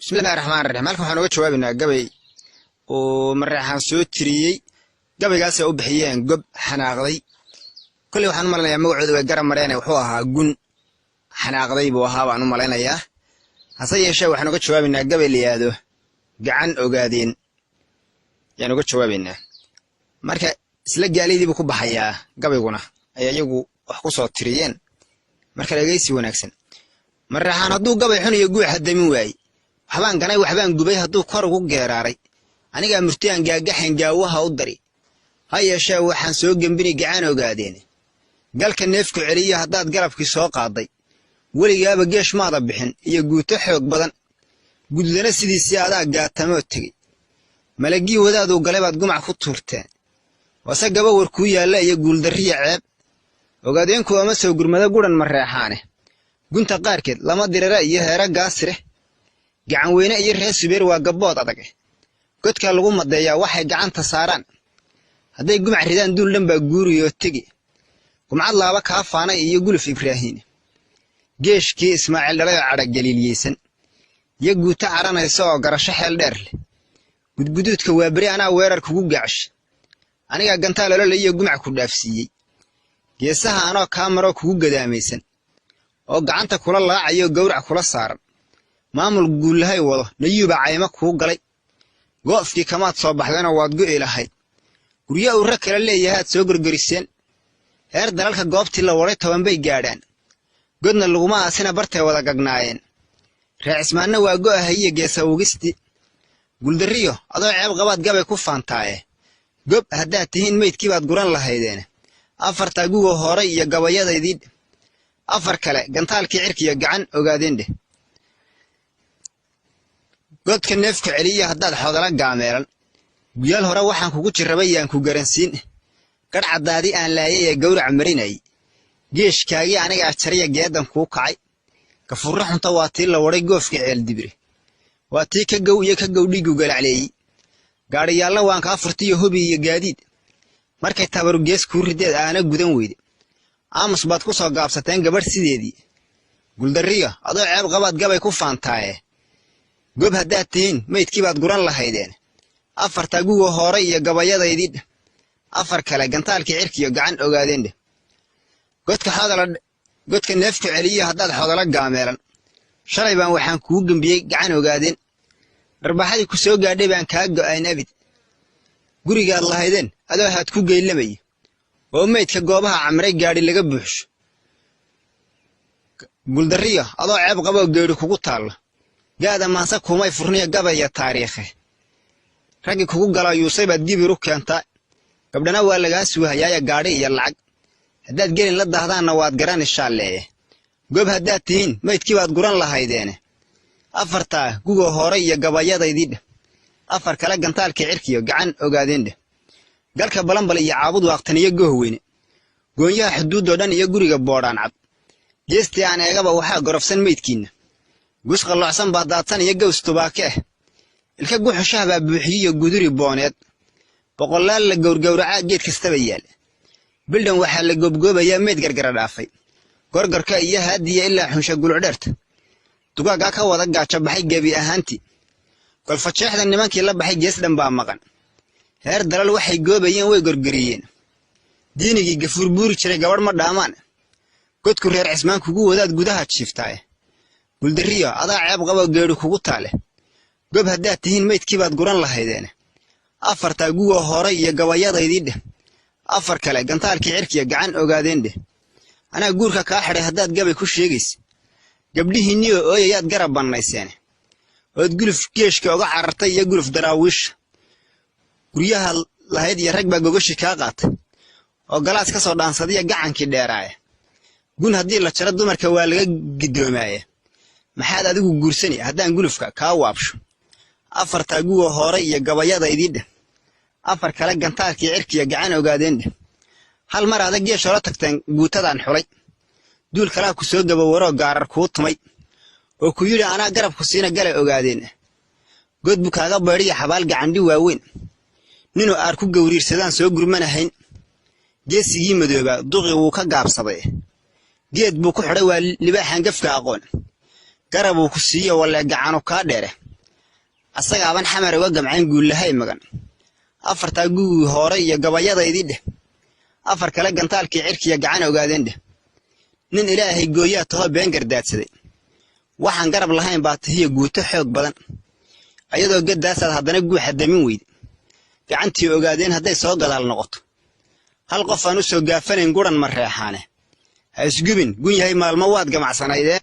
بسم الله الرحمن الرحيم halkan waxaan uga jawaabaynaa gabay oo marxaan soo tiriyay gabaygaas oo bixiyeen gob xanaaqday kulli waxaan u maleynayaa magacooda way garan mareen wuxuu ahaa gun xanaaqday buu ahaa baan u maleynayaa hase yeeshee waxaan uga jawaabaynaa gabay liyaado gacan ogaadeen yaan uga jawaabaynaa marka isla gaalidiibu ku baxayaa gabayguna ay iyagu wax ku soo tiriyeen marka dhageysi wanaagsan marxaan hadduu gabay xun iyo guux hadamin waayay waxbaan ganay waxbaan gubay hadduu kor ugu geeraaray aniga murtiyaan gaagaxan gaawaha u dari ha yeeshee waxaan soo gambini gacan ogaadeen galka neefku celiyo haddaad garabkii soo qaaday weligaaba geesh maada bixin iyo guuto xoog badan gudlana sidiisii adaa gaatamoo tegey malagii wadaaduu galay baad gumac ku tuurteen wase gaba war kuu yaalla iyo guuldarriya ceeb ogaadeenku ama soo gurmada guran mareexaane gunta qaarkeed lama dirara iyo heera gaasire gacan weyne iyo reer subeer waa gabbood adag godka lagu madeeyaa waxay gacanta saaraan hadday gumac ridaan duul dhan baa guuriyoo tegi gumcad laaba kaa faanay iyo guluf ibraahiin geeshkii ismaaciil dhalay oo cadha galiiliyeysan iyo guuta caranaysa oo garasho xeel dheer leh gudguduudka waa beri anaa weerar kugu gaacsha aniga gantaa lolole iyo gumac ku dhaafsiiyey geesaha anoo kaa maroo kugu gadaamaysan oo gacanta kula laacayo gowrac kula saaran maamul guulahay wado nayuuba cayma kuu galay go'fkii kamaad soo baxdayna waad go'i lahayd guryo uu rag kala leeyahaad soo gorgoriseen heer dalalka goobtii la waday 10 bay gaadhaan godna laguma aasina bartay wada gagnaayeen raacismaanna waa go'ahayiyo geesa ugisti guuldarriyo adoo ceeb qabaad gabay ku faantaaye gob haddaad tihiin meydkii baad guran lahaydeen afarta gugo hore iyo gabayadaydii afar kale gantaalkii cirkiyo gacan ogaadeen dheh godka neefku celiyo haddaad xoodala gaameelan guyaal hore waxaan kugu jirrabay yaan ku garansiin gadh caddaadii aan laayay ee gowrac marinay geeshkaagii anigaa jariya geedan kuu kacay gafurro xunta waa tii la waday goofka ceel dibire waa tii ka gow iyo ka gow dhiigu galacleeyey gaadhiyaalla waan kaa furtiyo hubi iyo gaadiid markay tabaru gees kuu rideed aana gudan weyde aamus baad ku soo gaabsateen gabadh sideedii guuldarriyo adoo ceeb qabaad gabay ku faantaaye gob haddaad tihiin meydkii baad guran lahaydeen afarta gugo hore iyo gabayadaydii afar kale gantaalkii cirkiyo gacan ogaadeen dheh godka neefku celiyo haddaad xoodala gaameelan shalay baan waxaan kuu gembiyey gacan ogaadeen dharbaxadii ku soo gaadhay baan kaa go'ayn abid gurigaad lahaydeen adoo haad ku geylamaya oo meydka goobaha camray gaadhi laga buuxsho guuldarriyo adoo ceeb qaboo geedhi kugu taallo gaada maanse kumay furniyo gabaya taariikhe raggii kugu galayuusay baad gibir u keentaa gabdhana waa lagaa suuhayaaya gaadhi iyo lacag haddaad gelin la dahdaanna waad garan ishaalleeye gob haddaad tihiin meydkii baad guran lahaydeene afartaa gugo hore iyo gabayadaydii dheh afar kale gantaalkii cirkiyo gacan ogaadeen dheh galka balanbal iyo caabud waaqtaniyo goohweyne goonyaha xuduuddoo dhan iyo guriga boodhaan cad geestii aan eegaba waxaa gorofsan meydkiinna gus qallocsan baa daadsan iyo gaws tubaake ah ilka guxushaha baa buuxiyiyo guduri booneed boqolaal la gowrgowracaa geed kastaba yaal bildhan waxaa la goobgoobayaa meyd gargara dhaafay gorgorka iyo haadiya ilaa xunsha gulucdheerta dugaagaa ka wada gaajo baxay gebi ahaantii golfajeexda nimankii la baxay gees dhan baa maqan heer dalal waxay goobayeen way gorgoriyeen diinigii gafuur buuri jiray gabadh ma dhaamaan godku reer cismaan kugu wadaad gudaha jiiftaaye guuldarriyo adaa ceeb qabo geedhi kugu taale gob haddaad tihiin meydkii baad guran lahaydeen afarta gugo hore iyo gabayadaydii dheh afar kale gantaalkii cirkiyo gacan ogaadeen dheh anaa guurka kaa xidhay haddaad gabay ku sheegaysa gabdhihiinniyo ooyayaad garab bannayseen ood guluf geeshka uga carartay iyo guluf daraawiisha guryaha lahayd iyo rag baa gogashi kaa qaatay oo galaas ka soo dhaansadiya gacankii dheeraaye gun haddii la jaro dumarka waa laga gidoomaaye maxaad adigu guursani haddaan gulufka kaa waabsho afarta gugo hore iyo gabayadaydii dheh afar kale gantaalkii cirkiyo gacan ogaadeen dheh hal mar adag geesh hore tagteen guutadaan xulay duul kalaa ku soo gabawaroo gaarar kuu tumay oo ku yidhi anaa garabku siina gala ogaadeen god buu kaaga baydhiya xabaal gacandhi waaweyn ninuu aar ku gawriirsadaan soo gurmanahayn geesigii madoobaa duqii wuu ka gaabsaday geed buu ku xidhay waa libaaxan gafka aqoon garabuu ku siiyo walle gacanu kaa dheere asagaaban xamar uga gamcayn guulahay magan afarta guu hore iyo gabayadaydii dheh afar kale gantaalkii cirkiya gacan ogaadeen dheh nin ilaahay gooyaa taho been gardaadsaday waxaan garab lahayn baa tahiyo guuto xoog badan ayadoo gadaasaad haddana guuxa damin weyde gacantii ogaadeen hadday soo gadaal noqoto hal qof aan u soo gaafanayn guran ma reexaane ha isgubin gun yahay maalmo waad gamacsanaydeen